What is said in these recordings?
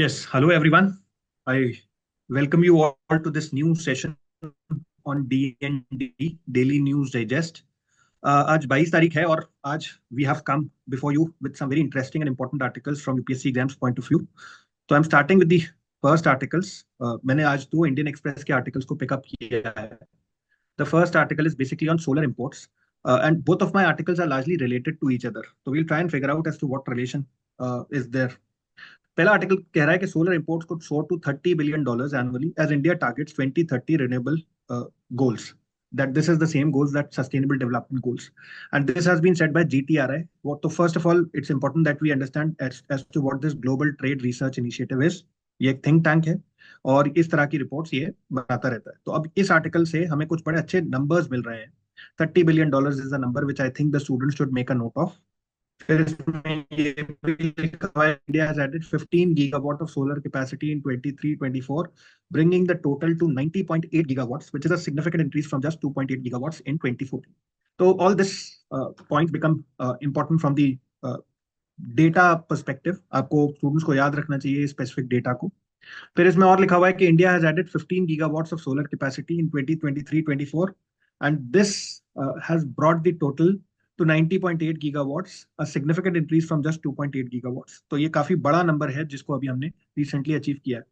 Yes, hello everyone. I welcome you all to this new session on DND Daily News Digest. आज 22 तारीख है और आज we have come before you with some very interesting and important articles from UPSC exams point of view. So I'm starting with the first articles. मैंने आज दो Indian express के articles को पिकअप किया है. The first article is basically on solar imports, and both of my articles are largely related to each other. So we'll try and figure out as to what relation is there. पहला article कह रहा है कि solar imports को 100 to 30 billion dollars annually as India targets 2030 renewable goals. That this is the same goals that sustainable development goals, and this has been said by GTRI. What so first of all, it's important that we understand as to what this Global Trade Research Initiative is. ये एक think tank है और इस तरह की reports ये बनाता रहता है. तो अब इस आर्टिकल से हमें कुछ बड़े अच्छे नंबर्स मिल रहे हैं. $30 billion is a number which I think the students should make a note of. फिर इसमें ये भी लिखा हुआ है India has added 15 gigawatt of solar capacity in 23-24 bringing the total to 90.8 gigawatts which is a significant increase from just 2.8 gigawatts in 2014. So all this points become important from the data perspective. आपको students को याद रखना चाहिए specific data को. फिर इसमें और लिखा हुआ है कि India has added 15 gigawatts of solar capacity in 2023-24 and this has brought the total to 90.8 gigawatts, a significant increase from just 2.8 gigawatts. तो ये काफी बड़ा नंबर है जिसको अभी हमने रिसेंटली अचीव किया है.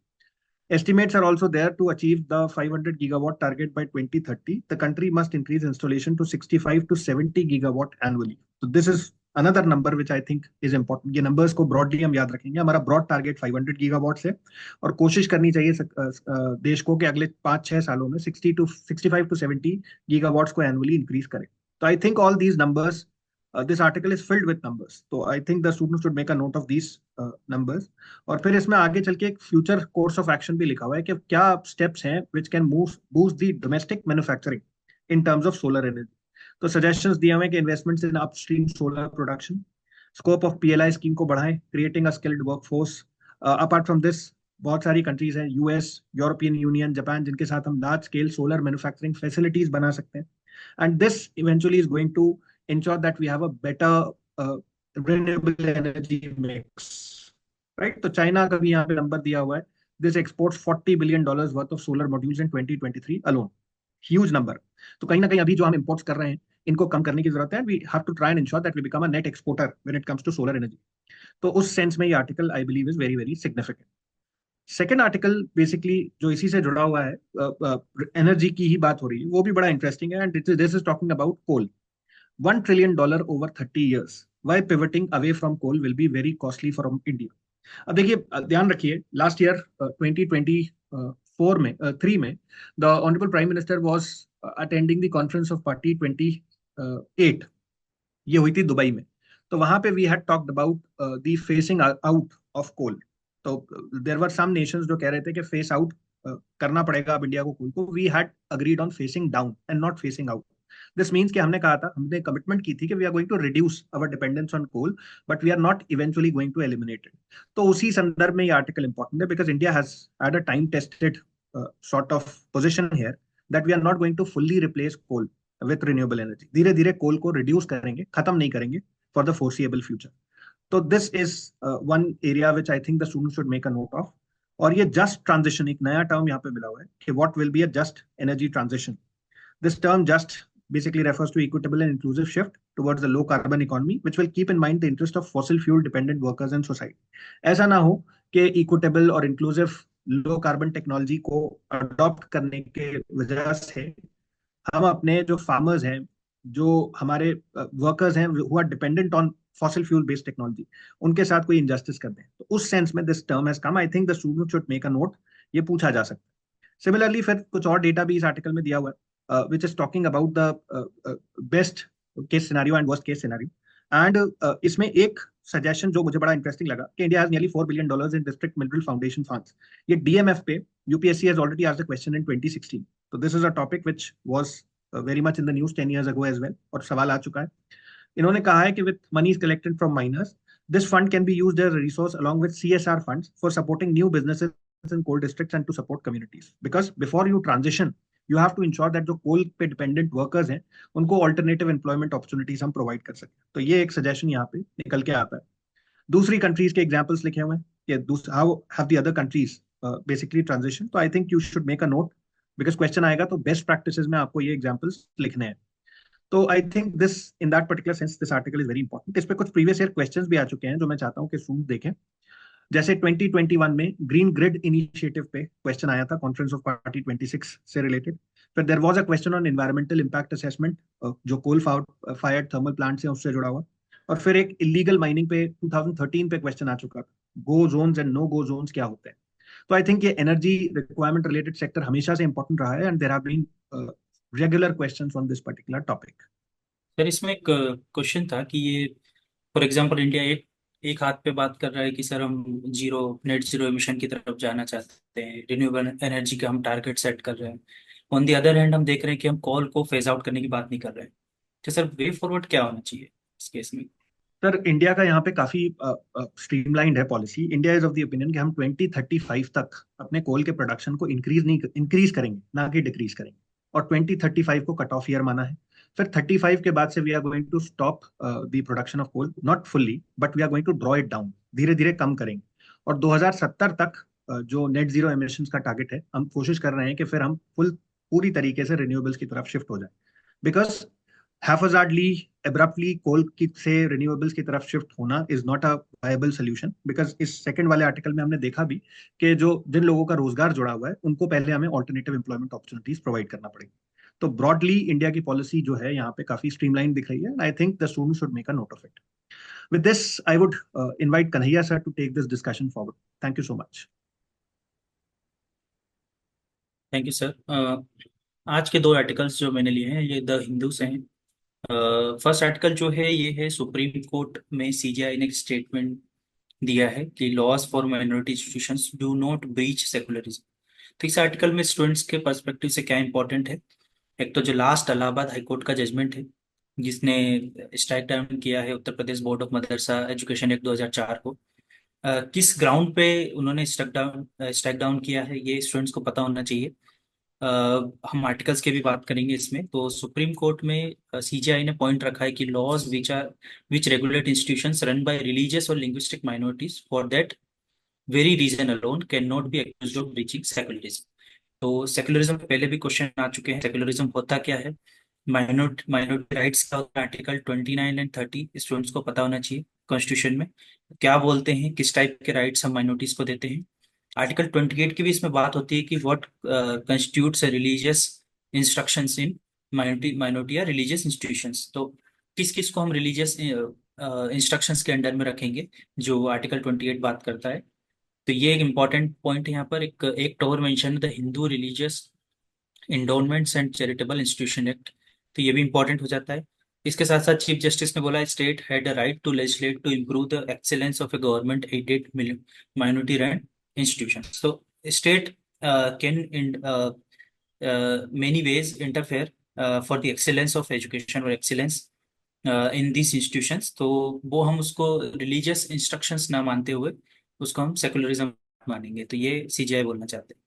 Estimates are also there to achieve the 500 gigawatt target by 2030. The country must increase installation to 65 to 70 gigawatt annually. So this is another number which I think is important. ये numbers को broadly हम याद रखेंगे. हमारा broad target 500 gigawatts है और कोशिश करनी चाहिए देश को कि अगले 5-6 सालों में 65 to 70 gigawatts को annually increase करें. So I think all these numbers, this article is filled with numbers. So I think the students should make a note of these numbers. और फिर इसमें आगे चल के एक फ्यूचर कोर्स ऑफ एक्शन भी लिखा हुआ है कि क्या स्टेप्स हैं which can boost the domestic manufacturing in terms of solar energy. तो सजेशंस दिए हुए हैं कि investments in upstream solar production, scope of PLI scheme को बढ़ाएं, creating a skilled workforce. Apart from this बहुत सारी कंट्रीज हैं, यूएस, यूरोपियन यूनियन, जापान, जिनके साथ हम large scale solar manufacturing facilities बना सकते हैं. And this eventually is going to ensure that we have a better renewable energy mix, right? तो चाइना का भी यहाँ पे नंबर दिया हुआ है. This exports $40 billion worth of solar modules in 2023 alone. Huge number. तो कहीं ना कहीं अभी जो हम imports कर रहे हैं इनको कम करने की जरूरत है. We have to try and ensure that we become a net exporter when it comes to solar energy. तो उस सेंस में ये article I believe is very very significant. Second article basically जो इसी से जुड़ा हुआ है, एनर्जी की ही बात हो रही है, वो भी बड़ा इंटरेस्टिंग है. And this is talking about coal. $1 trillion over 30 years. Why pivoting away from coal will be very costly for India. अब देखिए, ध्यान रखिए, लास्ट ईयर 2024 में 3 में the honourable prime minister was attending the conference of party 28. ये हुई थी Dubai में. तो वहां पे we had talked about the phasing out of coal. तो देयर वर सम नेशंस जो कह रहे थे कि फेस आउट करना पड़ेगा अब इंडिया को कोल को. We had agreed on phasing down and not phasing out. This means कि हमने कहा था, हमने कमिटमेंट की थी कि we are going to reduce our dependence on coal but we are not eventually going to eliminate it. तो उसी संदर्भ में ये आर्टिकल इंपॉर्टेंट है because India has had a time tested sort of position here that we are not going to fully replace coal with renewable energy. धीरे धीरे coal को reduce करेंगे, खत्म नहीं करेंगे फॉर द फोर्सिएबल फ्यूचर. तो this is one area which I think the student should make a note of. और ये जस्ट ट्रांजिशन, एक नया टर्म यहाँ पे मिला हुआ है कि what will be a just energy transition. This term just basically refers to equitable and inclusive shift towards the low carbon economy which will keep in mind the interest of fossil fuel dependent workers and society. ऐसा ना हो कि equitable और inclusive low carbon technology को adopt करने के वजह से हम अपने जो farmers हैं, जो हमारे workers हैं who are dependent on fossil fuel based technology, उनके साथ कोई injustice कर दें. तो उस sense में this term has come. I think the student should make a note. ये पूछा जा सकता है. Similarly, फिर कुछ और डेटा भी इस आर्टिकल में दिया हुआ है which is talking about the best case scenario and worst case scenario. And इसमें एक सजेशन जो मुझे बड़ा इंटरेस्टिंग लगा कि India has nearly $4 billion in district mineral foundation funds. ये DMF पे UPSC has already asked the question in 2016. So this is a topic which was very much in the news 10 years ago as well, और सवाल आ चुका है. इन्होंने कहा है कि with monies collected from miners, this fund can be used as a resource along with CSR funds for supporting new businesses in coal districts and to support communities. Because before you transition, you have to ensure that जो कोल पे dependent workers हैं उनको alternative employment opportunities हम provide कर सकें. तो ये एक सजेशन यहाँ पे निकल के आता है. दूसरी कंट्रीज के एग्जांपल्स लिखे हुए हैं. कि how have the other countries basically transition, तो I think you should make a note, because question आएगा तो बेस्ट प्रैक्टिसेस में आपको ये एग्जांपल्स लिखने हैं। तो I think this in that particular sense this article is very important. इस पे कुछ प्रीवियस ईयर क्वेश्चंस भी आ चुके हैं जो मैं चाहता हूँ कि स्टूडेंट्स देखें। जैसे 2021 में ग्रीन ग्रिड इनिशिएटिव पे क्वेश्चन आया था, कॉन्फ्रेंस ऑफ पार्टी 26 से रिलेटेड। फिर there was a question on environmental impact assessment, जो कोल फायर्ड थर्मल प्लांट से उससे जुड़ा हुआ। और फिर एक इलीगल माइनिंग पे 2013 पे क्वेश्चन आ चुका था, go zones and no go zones क्या होते हैं। तो आई थिंक ये एनर्जी रिक्वायरमेंट रिलेटेड सेक्टर हमेशा से इंपॉर्टेंट रहा है, and there have been regular questions on this particular topic. Sir इसमें एक क्वेश्चन था कि ये फॉर एग्जांपल इंडिया एक एक हाथ पे बात कर रहा है कि सर हम जीरो नेट जीरो एमिशन की तरफ जाना चाहते हैं, रिन्यूएबल एनर्जी का हम टारगेट सेट कर रहे हैं। ऑन दी अदर हैंड हम देख रहे हैं कि हम कॉल को फेज आउट करने की बात नहीं कर रहे हैं। तो सर वे फॉरवर्ड क्या होना चाहिए इस केस में? सर इंडिया का यहाँ पे काफी स्ट्रीमलाइंड है policy. India is of the opinion कि हम 2035 तक अपने कोल के प्रोडक्शन को इंक्रीज करेंगे, ना कि डिक्रीज करेंगे। और 2035 को कट ऑफ ईयर माना है। फिर 35 के बाद से we are going to stop the production of coal, not fully but we are going to draw it down, धीरे धीरे कम करेंगे। और 2070 तक जो नेट जीरो एमिशन का टारगेट है, हम कोशिश कर रहे हैं कि फिर हम पूरी तरीके से रिन्यूएबल्स की तरफ शिफ्ट हो जाए। बिकॉज haphazardly, abruptly कोल की से रिन्यूएबल्स की तरफ शिफ्ट होना is not a viable solution. Because इस सेकंड वाले आर्टिकल में हमने देखा भी कि जो जिन लोगों का रोजगार जुड़ा हुआ है उनको पहले हमें ऑल्टरनेटिव एम्प्लॉयमेंट अपॉर्चुनिटीज प्रोवाइड करना पड़ेगी। तो ब्रॉडली इंडिया की पॉलिसी जो है यहाँ पे काफी स्ट्रीमलाइन दिख रही है, and I think the student should make a note of it. With this I would invite Kanhaiya sir to take this discussion forward. Thank you so much. Thank you sir. आज के दो आर्टिकल्स जो मैंने लिए हैं ये द हिंदू से हैं। फर्स्ट आर्टिकल जो है ये है सुप्रीम कोर्ट में सीजीआई ने एक स्टेटमेंट दिया है कि laws for minority institutions do not breach secularism. तो इस आर्टिकल में स्टूडेंट्स के पर्सपेक्टिव से क्या इंपॉर्टेंट है? एक तो जो लास्ट इलाहाबाद हाईकोर्ट का जजमेंट है जिसने स्ट्राइक डाउन किया है Uttar Pradesh board of madrasa education act 2004 को। किस ग्राउंड पे उन्होंने स्ट्राइक डाउन किया है ये स्टूडेंट्स को पता होना चाहिए। अ, हम आर्टिकल्स की भी बात करेंगे इसमें। तो सुप्रीम कोर्ट में सीजीआई ने पॉइंट रखा है कि laws which regulate institutions run by religious और linguistic minorities for that very reason alone can not be accused of breaching secularism. तो सेकुलरिज्म पहले भी क्वेश्चन आ चुके हैं, सेकुलरिज्म होता क्या है, माइनॉरिटी राइट्स का होता है, आर्टिकल 29 एंड 30 स्टूडेंट्स को पता होना चाहिए कॉन्स्टिट्यूशन में क्या बोलते हैं, किस टाइप के राइट्स हम माइनॉरिटीज को देते हैं। आर्टिकल 28 की भी इसमें बात होती है कि what constitutes religious instructions in minority या रिलीजियस इंस्टीट्यूशंस। तो किस किस को हम रिलीजियस इंस्ट्रक्शंस के अंडर में रखेंगे जो आर्टिकल 28 बात करता है। तो ये एक इम्पॉर्टेंट पॉइंट है यहाँ पर। एक और मेंशन है the Hindu religious endowments and charitable institution act. तो ये भी इंपॉर्टेंट हो जाता है। इसके साथ साथ चीफ जस्टिस ने बोला state had a right to legislate to improve the excellence of a government aided minority run institution. तो state can in many ways interfere for the excellence of education or excellence in this institutions. तो वो हम उसको religious instructions ना मानते हुए उसको हम सेकुलरिज्म मानेंगे। तो ये सीजीआई बोलना चाहते हैं।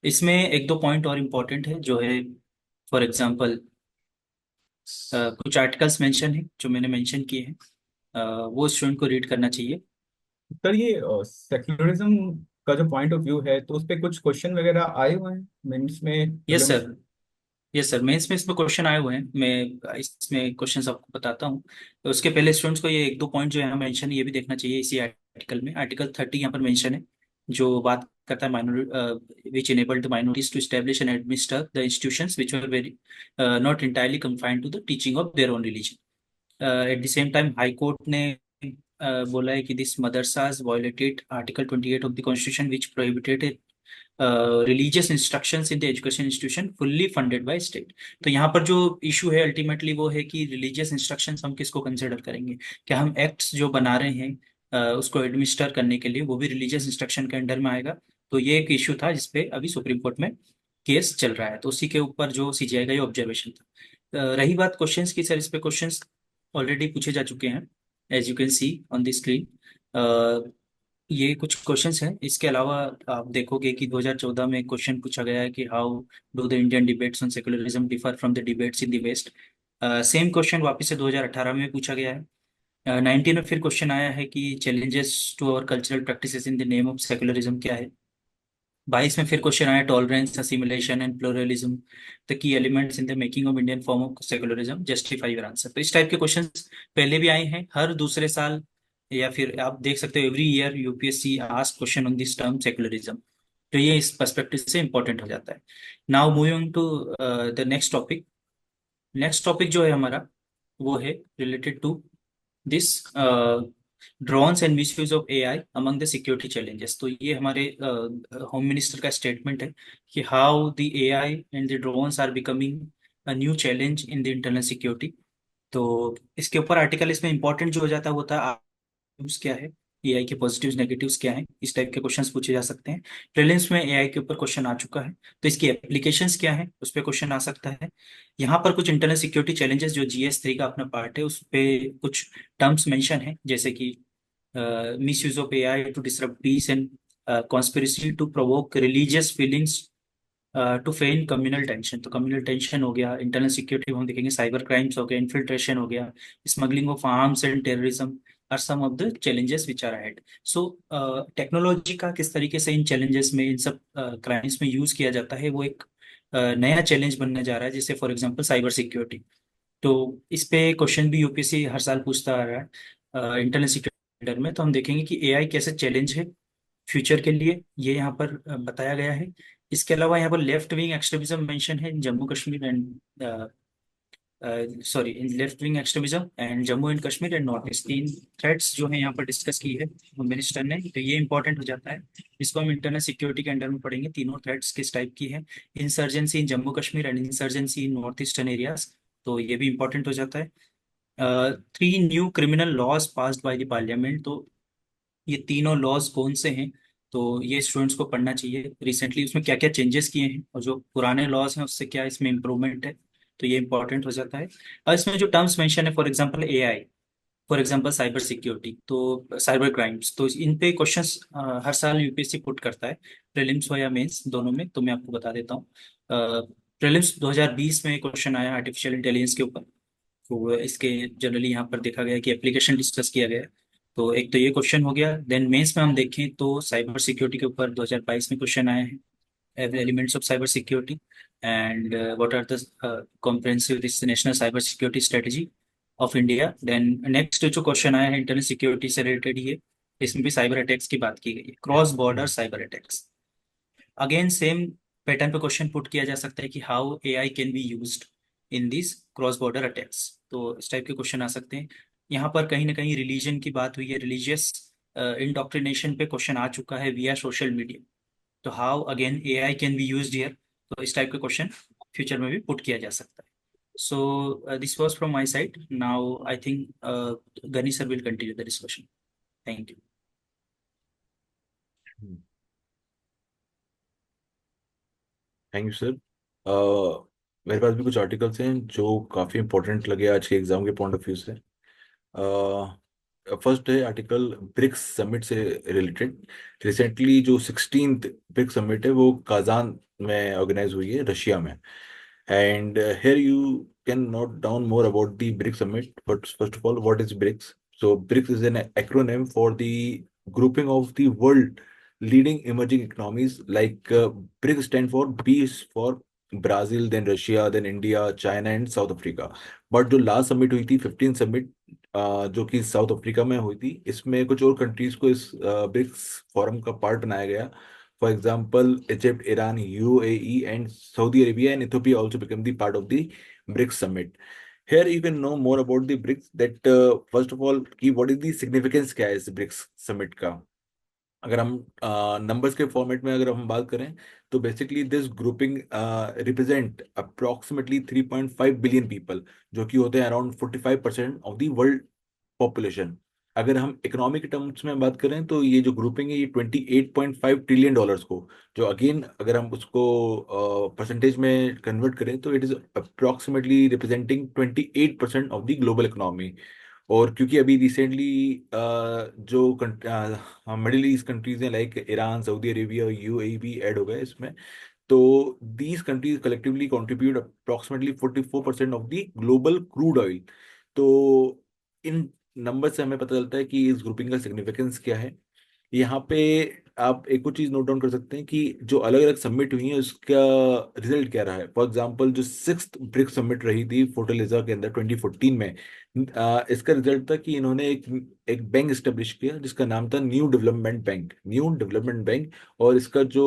इसमें एक दो पॉइंट और इम्पोर्टेंट है जो है फॉर एग्जांपल कुछ आर्टिकल्स मेंशन है जो मैंने मेंशन किए हैं। वो स्टूडेंट को रीड करना चाहिए। सर ये सेक्युलरिज्म का जो पॉइंट ऑफ व्यू है तो उस पे कुछ क्वेश्चन वगैरह आए हुए हैं मेंस में yes prelims. Sir. Yes sir, mains में इसमें क्वेश्चन आए हुए हैं। मैं इसमें क्वेश्चंस आपको बताता हूँ। तो उसके पहले स्टूडेंट्स को ये एक दो पॉइंट जो यहाँ मेंशन है ये भी देखना चाहिए इसी आर्टिकल में। आर्टिकल 30 यहाँ पर मेंशन है जो बात करता है minority which enabled the minorities to establish and administer the institutions which were very not entirely confined to the teaching of their own religion. At the same time high court ने बोला है कि this madrasas violated article 28 of the constitution which prohibited religious instructions in the education institution fully funded by state. तो यहाँ पर जो issue है ultimately वो है कि रिलीजियस इंस्ट्रक्शंस हम किसको कंसिडर करेंगे। क्या हम एक्ट्स जो बना रहे हैं उसको एडमिनिस्टर करने के लिए वो भी रिलीजियस इंस्ट्रक्शन के अंडर में आएगा। तो ये एक इशू था जिसपे अभी सुप्रीम कोर्ट में केस चल रहा है। तो उसी के ऊपर जो सीजीआई का ये ऑब्जर्वेशन था। रही बात क्वेश्चंस की, सर इस पे क्वेश्चंस ऑलरेडी पूछे जा चुके हैं as you can see on the screen. ये कुछ क्वेश्चंस हैं। इसके अलावा आप देखोगे कि 2014 में क्वेश्चन पूछा गया है कि how do the Indian debates on secularism differ from the debates in the west. Same question वापस से 2018 में पूछा गया है। 19 में फिर क्वेश्चन आया है कि challenges to our cultural practices in the name of secularism क्या है। 22 में फिर क्वेश्चन आया tolerance assimilation and pluralism the key elements in the making of Indian form of secularism justify your answer. तो इस टाइप के क्वेश्चंस पहले भी आए हैं हर दूसरे साल, या फिर आप देख सकते हो every year UPSC ask question on this term secularism. तो ये इस पर्सपेक्टिव से इंपॉर्टेंट हो जाता है। Now moving to the next topic. Next topic जो है हमारा वो है related to this drones and misuse of AI among the security challenges. तो ये हमारे होम मिनिस्टर का स्टेटमेंट है कि how the AI and the drones are becoming a new challenge in the internal security. तो इसके ऊपर आर्टिकल इसमें इंपॉर्टेंट जो हो जाता है वो था यूज क्या है, एआई के पॉजिटिव्स नेगेटिव्स क्या हैं, इस टाइप के क्वेश्चंस पूछे जा सकते हैं। प्रीलिम्स में एआई के ऊपर क्वेश्चन आ चुका है, तो इसकी एप्लीकेशंस क्या है उस पर क्वेश्चन आ सकता है। यहाँ पर कुछ इंटरनल सिक्योरिटी चैलेंजेस जो जीएस 3 का अपना पार्ट है उस पे कुछ टर्म्स मेंशन है, जैसे कि misuse of AI to disrupt peace and conspiracy to provoke religious feelings to fan communal tension. तो कम्युनल टेंशन हो गया, इंटरनल सिक्योरिटी हम देखेंगे, साइबर क्राइम्स हो गया, इन्फिल्ट्रेशन हो गया, smuggling of arms and terrorism are some of the challenges which are ahead. So technology का किस तरीके से इन चैलेंजेस में, इन सब क्राइम्स में यूज किया जाता है, वो एक नया चैलेंज बनने जा रहा है, जैसे फॉर एग्जांपल साइबर सिक्योरिटी। तो इस पे क्वेश्चन भी यूपीएससी हर साल पूछता आ रहा है इंटरनल सिक्योरिटी में। तो हम देखेंगे कि एआई कैसे चैलेंज है फ्यूचर के लिए, ये यहाँ पर बताया गया है। इसके अलावा यहाँ पर लेफ्ट विंग एक्सट्रीमिज्म मेंशन है in Jammu Kashmir and sorry in left wing extremism and Jammu and Kashmir and north east, तीन थ्रेट्स जो है यहाँ पर डिस्कस की है मिनिस्टर ने। तो ये इंपॉर्टेंट हो जाता है, इसको हम इंटरनल सिक्योरिटी के अंडर में पढ़ेंगे। तीनों थ्रेट्स किस टाइप की है, insurgency in Jammu Kashmir and insurgency in north eastern areas, तो ये भी इंपॉर्टेंट हो जाता है। 3 new criminal laws passed by the parliament. तो ये तीनों लॉज कौन से हैं, तो ये स्टूडेंट्स को पढ़ना चाहिए रिसेंटली उसमें क्या क्या चेंजेस किए हैं, और जो पुराने लॉज हैं उससे क्या इसमें इम्प्रूवमेंट है, तो ये इंपॉर्टेंट हो जाता है। और इसमें जो टर्म्स मेंशन है, for example AI, for example cyber security, तो साइबर क्राइम्स, तो इन पे क्वेश्चंस हर साल यूपीएससी पुट करता है, प्रीलिम्स हो या मेंस दोनों में। तो मैं आपको बता देता हूँ, प्रीलिम्स 2020 में क्वेश्चन आया आर्टिफिशियल इंटेलिजेंस के ऊपर। तो इसके जनरली यहाँ पर देखा गया कि एप्लीकेशन डिस्कस किया गया है। तो एक तो ये क्वेश्चन हो गया। देन मेंस में हम देखें तो साइबर सिक्योरिटी के ऊपर 2022 में क्वेश्चन आए हैं, elements of cyber security and what are the comprehensive this national cyber security strategy of India. Then next जो क्वेश्चन आया है इंटरनल सिक्योरिटी से रिलेटेड, ये इसमें भी साइबर अटैक्स की बात की गई है, cross border cyber attacks. Again same pattern पे क्वेश्चन पुट किया जा सकता है कि how AI can be used in this cross border attacks. तो इस टाइप के क्वेश्चन आ सकते हैं। यहाँ पर कहीं ना कहीं रिलीजन की बात हुई है, रिलीजियस इंडोक्ट्रिनेशन पे क्वेश्चन आ चुका है विया सोशल मीडिया। तो how again AI can be used here, तो इस टाइप के क्वेश्चन फ्यूचर में भी पुट किया जा सकता है। So this was from my side. Now I think Ghani sir will continue the discussion. Thank you. Thank you sir. मेरे पास भी कुछ आर्टिकल्स हैं जो काफ़ी इंपॉर्टेंट लगे आज के एग्जाम के पॉइंट ऑफ व्यू से। फर्स्ट है आर्टिकल ब्रिक्स समिट से रिलेटेड। रिसेंटली जो 16th ब्रिक्स समिट है वो काजान में ऑर्गेनाइज हुई है, रशिया में। And here you can note down more about the BRICS summit. But first of all, what is BRICS? So BRICS is an acronym for the grouping of the world leading emerging economies. Like BRICS stand for B is for Brazil, then Russia, then India, China and South Africa. But जो last summit हुई थी 15 summit, जो कि south Africa में हुई थी, इसमें कुछ और कंट्रीज को इस ब्रिक्स फोरम का पार्ट बनाया गया। For example, Egypt, Iran, UAE, and Saudi Arabia and Ethiopia also become the part of the BRICS summit. Here you can know more about the BRICS. That first of all, कि what is the significance क्या है इस BRICS summit का। अगर हम numbers के format में अगर हम बात करें तो basically this grouping represent approximately 3.5 billion people, जो कि होते हैं around 45% of the world population. अगर हम इकोनॉमिक टर्म्स में बात करें तो ये जो ग्रुपिंग है ये 28.5 ट्रिलियन डॉलर्स को, जो अगेन अगर हम उसको परसेंटेज में कन्वर्ट करें तो it is approximately representing 28% of the global economy. और क्योंकि अभी रिसेंटली जो मिडिल ईस्ट कंट्रीज हैं like Iran, Saudi Arabia, UAE भी ऐड हो गए इसमें। तो these countries collectively contribute approximately 44% of the global crude oil. तो इन नंबर से हमें पता चलता है कि इस ग्रुपिंग का सिग्निफिकेंस क्या है। यहाँ पे आप एक और चीज नोट डाउन कर सकते हैं कि जो अलग अलग सबमिट हुई है उसका रिजल्ट क्या रहा है। फॉर एग्जांपल जो सिक्स्थ ब्रिक्स सबमिट रही थी फोर्टलिजा के अंदर 2014 में, इसका रिजल्ट था कि इन्होंने एक एक बैंक स्टेब्लिश किया जिसका नाम था न्यू डेवलपमेंट बैंक। और इसका जो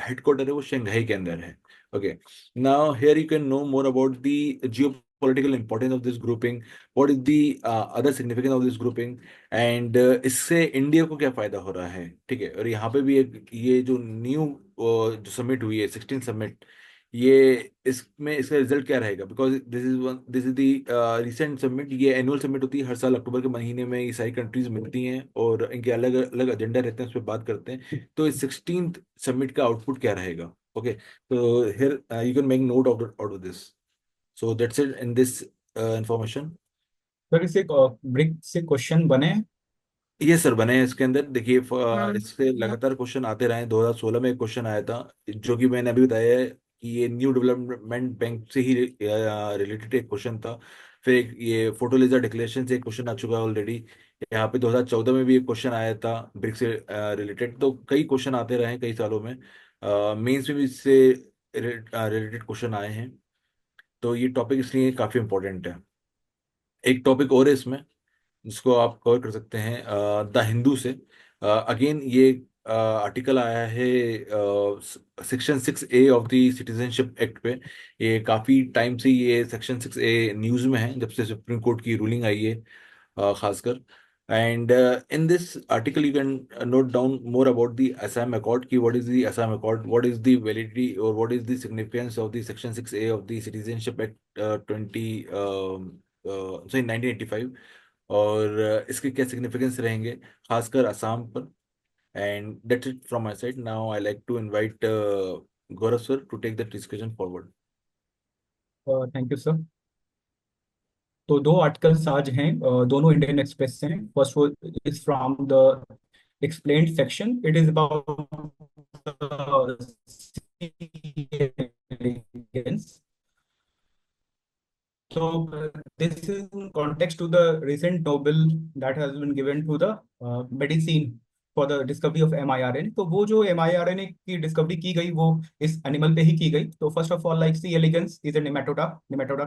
हेडक्वार्टर है वो शंघाई के अंदर है। Okay, now here you can know more about the geopolitical importance of this grouping, what is the other significance of this grouping, and इससे इंडिया को क्या फायदा हो रहा है। ठीक है, और यहाँ पे भी एक ये जो न्यू जो समिट हुई है 16 समिट, ये इसमें इसका रिजल्ट क्या रहेगा, because this is the recent summit. ये एनुअल समिट होती है हर साल अक्टूबर के महीने में, ये सारी कंट्रीज मिलती हैं और इनके अलग अलग एजेंडा रहते हैं, उस पर बात करते हैं। तो इस 16th समिट का आउटपुट क्या रहेगा। ओके, तो here you can make note of this. So that's it in this information. Sir इससे ब्रिक से क्वेश्चन बने हैं? ये सर बने हैं इसके अंदर। देखिए इससे लगातार क्वेश्चन आते रहे हैं। 2016 में एक क्वेश्चन आया था जो कि मैंने अभी बताया है कि ये न्यू डेवलपमेंट बैंक से ही रिलेटेड एक क्वेश्चन था। फिर एक ये फोटोलिजा डिक्लेरेशन से एक क्वेश्चन आ चुका है ऑलरेडी। यहाँ पे 2014 में भी एक क्वेश्चन आया था ब्रिक्स से रिलेटेड। तो कई क्वेश्चन आते रहे हैं कई सालों में। मेंस में भी इससे रिलेटेड क्वेश्चन आए हैं। तो ये टॉपिक इसलिए काफ़ी इंपॉर्टेंट है। एक टॉपिक और है इसमें जिसको आप कवर कर सकते हैं द हिंदू से। अगेन ये आर्टिकल आया है section 6A of the citizenship act पे। ये काफ़ी टाइम से ये सेक्शन 6A न्यूज़ में है जब से सुप्रीम कोर्ट की रूलिंग आई है खासकर। And in this article you can note down more about the Assam accord की what is the Assam accord, what is the validity और what is the significance of the section 6A of the citizenship act 1985, और इसके क्या significance रहेंगे खासकर असम पर। And that's it from my side. Now I like to invite Gaurav sir to take the discussion forward. Thank you sir. तो दो articles आज हैं, दोनों इंडियन एक्सप्रेस से हैं। फर्स्ट वो is from the explained section, it is about so this is in context to the recent Nobel that has been given to the medicine for the discovery of mRNA। तो वो जो mRNA की discovery की गई वो इस animal पे ही की गई। तो first of all like C elegans is a nematoda, nematoda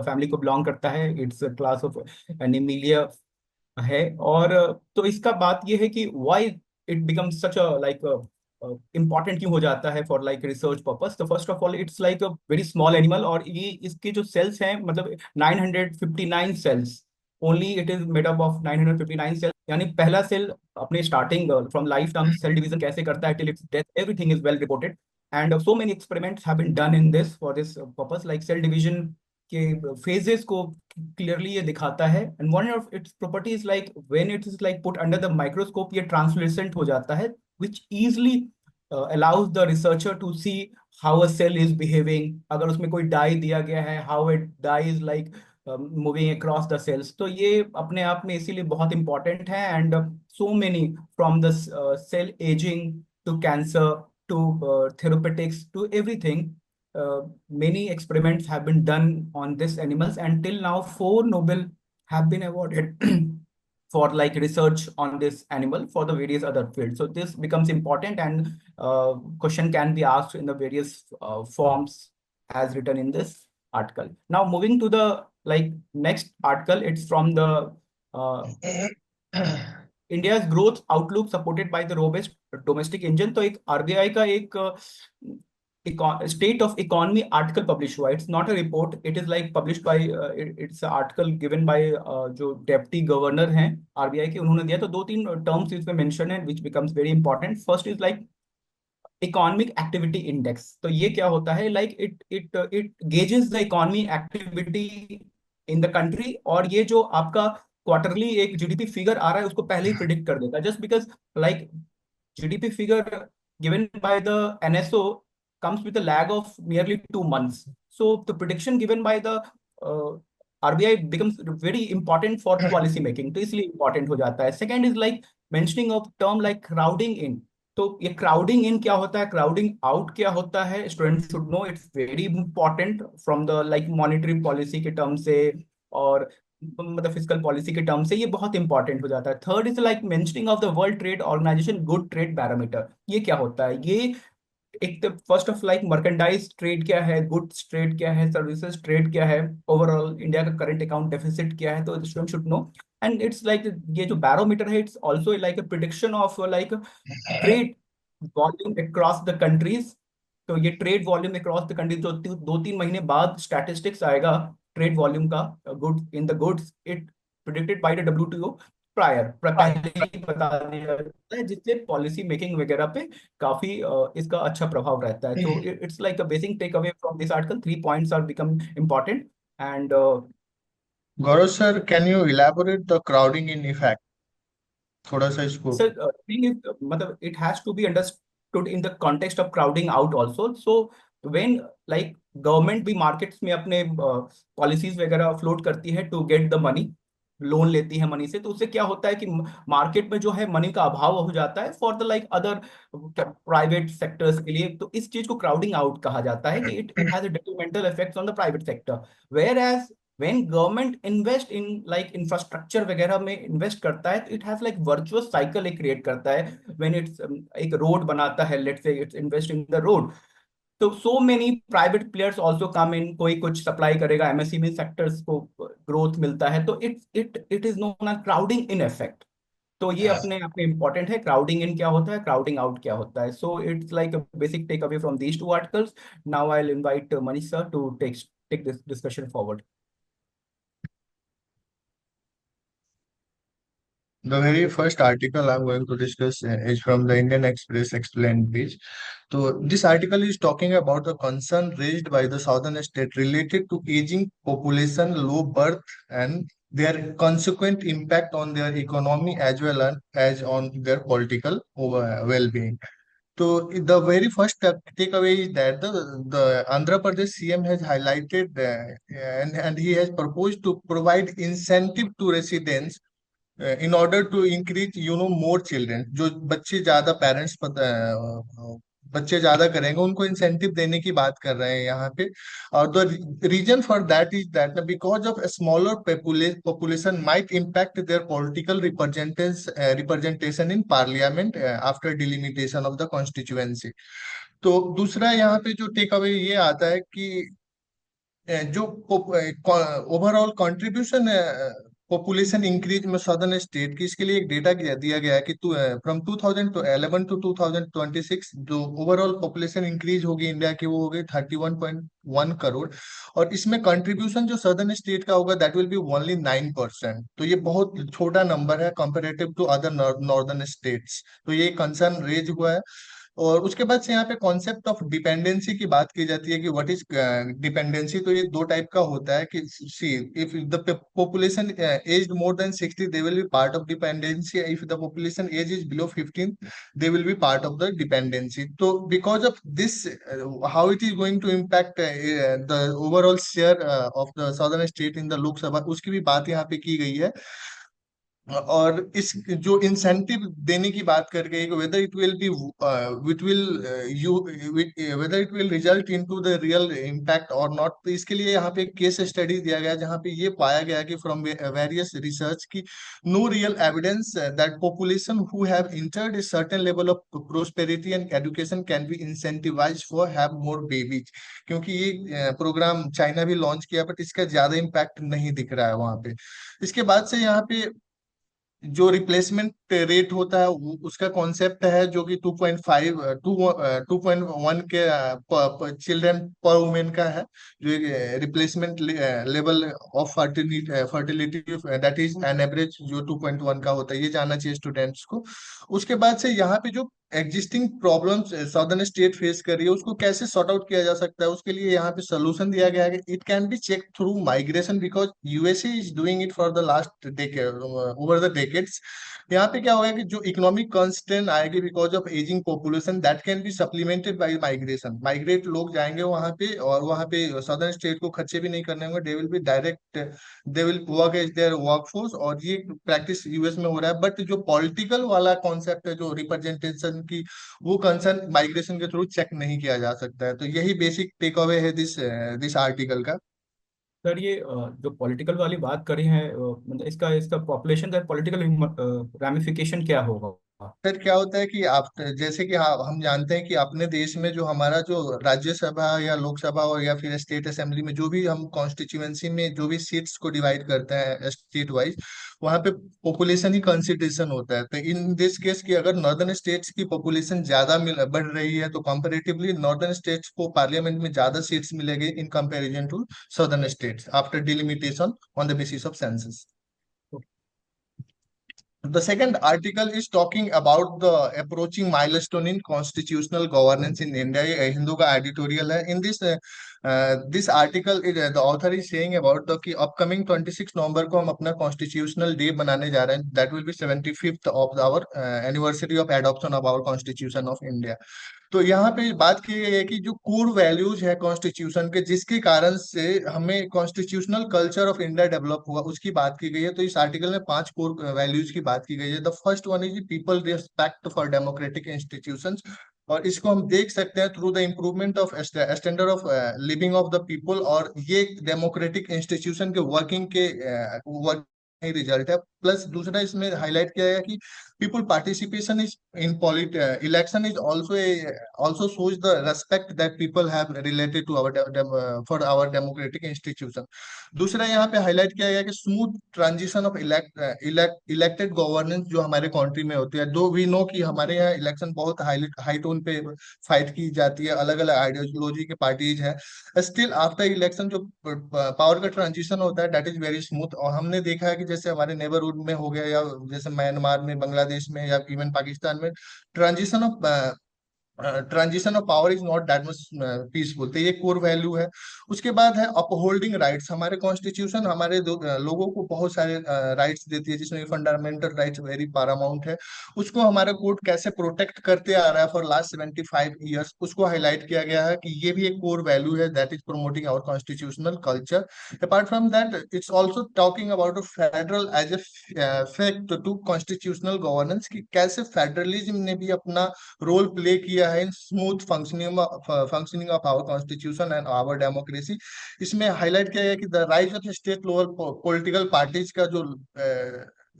family को बिलोंग करता है। इट्स क्लास ऑफ एनिमिलिया है। और तो इसका बात ये है कि why it becomes such a like important क्यों हो जाता है फॉर लाइक रिसर्च पर्पस। तो first of all it's like a very small animal, और ये इसके जो सेल्स हैं मतलब 959 cells, only it is made up of 959 cells. यानी पहला सेल अपने starting from life term cell division कैसे करता है till its death, everything is well reported. And so many experiments have been done in this for this purpose, like cell division के phases को clearly ये दिखाता है। And one of its properties like when it is like put under the microscope ये translucent हो जाता है, which easily allows the researcher to see how a cell is behaving। अगर उसमें कोई डाई दिया गया है, how it dye is like moving across the cells। तो ये अपने आप में इसीलिए बहुत इंपॉर्टेंट है। And so many from the cell aging to cancer to therapeutics to everything, many experiments have been done on this animals, and till now 4 Nobel have been awarded for like research on this animal for the various other fields। So this becomes important, and question can be asked in the various forms as written in this article। Now moving to the like next article, it's from the uh, India's growth outlook supported by the robust domestic engine। तो एक RBI का एक state of economy article publish हुआ। It's not a report, it is like published by, it's article given by जो deputy governor हैं RBI के, उन्होंने दिया। तो दो तीन टर्म्स इसमें मेंशन है which becomes very important. First is like economic activity index. तो ये क्या होता है, like it gauges the economy activity in the country. और ये जो आपका क्वार्टरली एक जीडीपी फिगर आ रहा है उसको पहले ही प्रिडिक्ट कर देता है, just because like GDP figure given by the NSO comes with a lag of nearly 2 months। So the prediction given by the RBI becomes very important for policy making। तो इसलिए important हो जाता है। Second is like mentioning of term like crowding in। तो ये crowding in क्या होता है, crowding out क्या होता है, students should know, it's very important from the like monetary policy के term से, और मतलब फिजिकल पॉलिसी के टर्म से ये बहुत इंपॉर्टेंट हो जाता है। Third is like mentioning of the world trade organisation good trade parameter. ये क्या होता है? ये एक तो first of like merchandise trade क्या है, गुड्स ट्रेड क्या है, सर्विसेज ट्रेड क्या है, ओवरऑल इंडिया का करंट अकाउंट डेफिसिट क्या है, तो student should know. And it's like ये जो बैरोमीटर है, it's also like a prediction of like trade volume across the countries. तो ये trade volume across the countries जो 2-3 महीने बाद स्टैटिस्टिक्स आएगा ट्रेड वॉल्यूम का, goods in the goods, it predicted by the WTO prior, पहले ही बता दिया जाता है, जिससे पॉलिसी मेकिंग वगैरह पे काफी इसका अच्छा प्रभाव रहता है। तो it's like a basic take away from this article, 3 points are become important. And Gaurav sir, can you elaborate the crowding in effect? थोड़ा सा इसको। sir, thing is, matlab, it has to be understood in the context of crowding out also. So when like government भी markets में अपने policies वगैरह float करती है to get the money, loan लेती है मनी से, तो उससे क्या होता है कि मार्केट में जो है मनी का अभाव हो जाता है for the like other private sectors के लिए। तो इस चीज को क्राउडिंग आउट कहा जाता है कि it has a detrimental effects on the private sector. Whereas when government invest in like infrastructure वगैरह में इन्वेस्ट करता है, तो it has like virtuous cycle एक क्रिएट करता है। when it's एक रोड बनाता है, let's say it's invest in the road, तो so many private players also come in, कोई कुछ सप्लाई करेगा, एमएसएमई सेक्टर्स को ग्रोथ मिलता है, तो it is known as crowding in effect. तो ये अपने आप में इंपॉर्टेंट है, क्राउडिंग इन क्या होता है, क्राउडिंग आउट क्या होता है। So it's like a basic take away from these 2 articles. Now I will invite Manish sir to take this discussion forward. The very first article I'm going to discuss is from the Indian Express explained page. So this article is talking about the concern raised by the southern state related to aging population, low birth, and their consequent impact on their economy as well as on their political well-being. So the very first takeaway is that the Andhra Pradesh CM has highlighted and he has proposed to provide incentive to residents in order to increase more children. जो बच्चे ज्यादा parents बच्चे ज्यादा करेंगे उनको incentive देने की बात कर रहे हैं यहाँ पे। और the reason for that is that because of smaller population might impact their political representation in parliament after delimitation of the constituency. तो दूसरा यहाँ पे जो टेक अवे ये आता है कि जो ओवरऑल कंट्रीब्यूशन पॉपुलेशन इंक्रीज में सदर्न स्टेट की, इसके लिए एक डेटा दिया गया है कि फ्रॉम 2011 टू 2026 जो ओवरऑल पॉपुलेशन इंक्रीज होगी इंडिया की वो हो गई 31.1 करोड़। और इसमें कंट्रीब्यूशन जो सदर्न स्टेट का होगा दैट विल बी ओनली 9%। तो ये बहुत छोटा नंबर है comparative to other northern states. तो ये कंसर्न रेज हुआ है। और उसके बाद से यहाँ पे कॉन्सेप्ट ऑफ डिपेंडेंसी की बात की जाती है कि व्हाट इज डिपेंडेंसी। तो ये दो टाइप का होता है कि see if the population aged more than 60 they will be part of dependency, if the population age is below 15 they will be part of the dependency. तो because of this how it is going to impact the overall share of the southern state in the Lok Sabha, उसकी भी बात यहाँ पे की गई है। और इस जो इंसेंटिव देने की बात कर गई whether it will be with will you whether it will result into the real impact और नॉट। तो इसके लिए यहाँ पे एक केस स्टडी दिया गया जहाँ पे ये पाया गया कि फ्रॉम वेरियस रिसर्च की no real evidence that population who have entered a certain level of prosperity and education can be incentivised for have more babies. क्योंकि ये प्रोग्राम चाइना भी लॉन्च किया बट इसका ज्यादा इम्पैक्ट नहीं दिख रहा है वहां पे। इसके बाद से यहाँ पे जो रिप्लेसमेंट रेट होता है उसका कॉन्सेप्ट है जो कि 2.5 2.1 के चिल्ड्रन पर वुमेन का है, जो replacement level of fertility that is an average जो 2.1 का होता है, ये जानना चाहिए स्टूडेंट्स को। उसके बाद से यहाँ पे जो existing problems southern state face कर रही है उसको कैसे सॉर्ट आउट किया जा सकता है, उसके लिए यहाँ पे सोल्यूशन दिया गया है कि it can be check through migration because USA is doing it for the last decade over the decades. यहाँ पे क्या होगा कि जो इकोनॉमिक कंस्ट्रेंट आएगी because of ageing population that can be supplemented by migration. Migrate लोग जाएंगे वहां पे और वहां पे सदर्न स्टेट को खर्चे भी नहीं करने होंगे, they will be direct they will work as their workforce. और ये प्रैक्टिस यूएस में हो रहा है। बट जो पॉलिटिकल वाला कॉन्सेप्ट है जो रिप्रेजेंटेशन की, वो कंसर्न माइग्रेशन के थ्रू चेक नहीं किया जा सकता है। तो यही बेसिक टेक अवे है दिस आर्टिकल का। सर ये जो पॉलिटिकल वाली बात करी है, मतलब इसका इसका पॉपुलेशन का पॉलिटिकल रैमिफिकेशन क्या होगा? फिर क्या होता है कि आप जैसे कि हाँ हम जानते हैं कि अपने देश में जो हमारा जो राज्यसभा या लोकसभा हो या फिर स्टेट असेंबली में जो भी हम कॉन्स्टिट्यूएंसी में जो भी सीट्स को डिवाइड करते हैं स्टेट वाइज, वहाँ पे पॉपुलेशन ही कंसिडरेशन होता है। तो इन दिस केस की अगर नॉर्दर्न स्टेट्स की पॉपुलेशन ज्यादा बढ़ रही है तो कंपेरेटिवली नॉर्दर्न स्टेट्स को पार्लियामेंट में ज्यादा सीट्स मिलेगी in comparison to southern states after delimitation on the basis of census. The second article is talking about the approaching milestone in constitutional governance in India. ये हिंदू का editorial है. In this article, the author is saying about the कि upcoming 26 नवंबर को हम अपना constitutional day बनाने जा रहे हैं. That will be 75th of our anniversary of adoption of our constitution of India. तो यहाँ पे बात की गई है कि जो कोर वैल्यूज है कॉन्स्टिट्यूशन के जिसके कारण से हमें constitutional culture of India develop हुआ उसकी बात की गई है। तो इस आर्टिकल में 5 कोर वैल्यूज की बात की गई है। The first one is people respect for democratic institutions, और इसको हम देख सकते हैं through the improvement of standard of living of the people. और ये डेमोक्रेटिक इंस्टीट्यूशन के वर्किंग के वर्क रिजल्ट है। प्लस दूसरा इसमें हाईलाइट किया गया कि people participation is in election is also shows the respect that people have related to our for our democratic institution. दूसरा यहाँ पे हाईलाइट किया गया कि smooth transition of elected governance जो हमारे कंट्री में होती है। दो वी नो कि हमारे यहाँ इलेक्शन बहुत हाई टोन पे फाइट की जाती है, अलग अलग आइडियोलॉजी के पार्टीज है। स्टिल आफ्टर इलेक्शन जो पावर का ट्रांजिशन होता है दैट इज वेरी स्मूथ। और हमने देखा है कि जैसे हमारे नेबरहुड में हो गया या जैसे म्यांमार में, बांग्लादेश में या इवन पाकिस्तान में transition of power is not that much peaceful. तो ये कोर वैल्यू है। उसके बाद है अपहोल्डिंग राइट्स। हमारे कॉन्स्टिट्यूशन हमारे लोगों को बहुत सारे राइट्स देती है जिसमें फंडामेंटल राइट्स वेरी पैरामाउंट है। उसको हमारा कोर्ट कैसे प्रोटेक्ट करते आ रहा है फॉर लास्ट 75 ईयर्स, उसको हाईलाइट किया गया है कि ये भी एक कोर वैल्यू है that is promoting our constitutional culture. Apart from that it's also talking about federal as a fact to constitutional governance, कि कैसे फेडरलिज्म ने भी अपना रोल प्ले किया है in smooth functioning of our constitution and our democracy. इसमें highlight किया गया कि the rise of state lower political parties का जो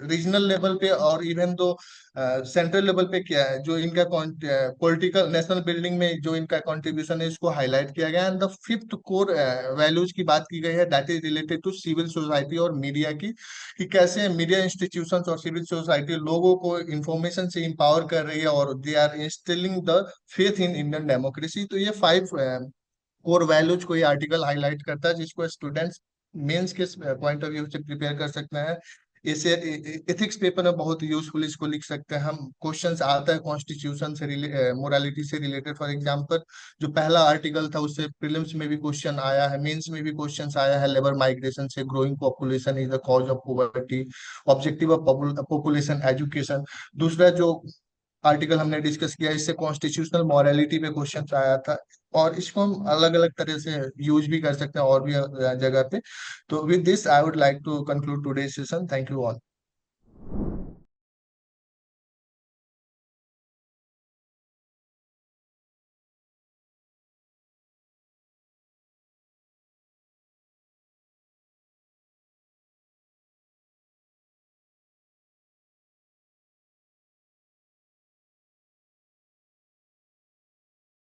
रीजनल लेवल पे और इवन दो सेंट्रल लेवल पे क्या है जो इनका पॉलिटिकल नेशनल बिल्डिंग में जो इनका कंट्रीब्यूशन है इसको हाईलाइट किया गया। And the fifth core values की बात की गई है that is related to civil society और मीडिया की, कि कैसे मीडिया इंस्टीट्यूशंस और सिविल सोसाइटी लोगों को इंफॉर्मेशन से इंपावर कर रही है और they are instilling the faith in Indian democracy. तो ये 5 कोर वैल्यूज को ये आर्टिकल हाईलाइट करता है जिसको स्टूडेंट्स मेंस के पॉइंट ऑफ व्यू से प्रिपेयर कर सकते हैं। इसे एथिक्स पेपर में बहुत यूजफुल इसको लिख सकते हैं हम। क्वेश्चंस आता है कॉन्स्टिट्यूशन से मोरालिटी से रिलेटेड। फॉर एग्जांपल जो पहला आर्टिकल था उससे प्रीलिम्स में भी क्वेश्चन आया है, मेंस में भी क्वेश्चंस आया है। लेबर माइग्रेशन से growing population is the cause of poverty, objective of population education. दूसरा जो आर्टिकल हमने डिस्कस किया इससे कॉन्स्टिट्यूशनल मॉरलिटी पे क्वेश्चन आया था, और इसको हम अलग अलग तरह से यूज भी कर सकते हैं और भी जगह पे। तो with this I would like to conclude today session. Thank you all.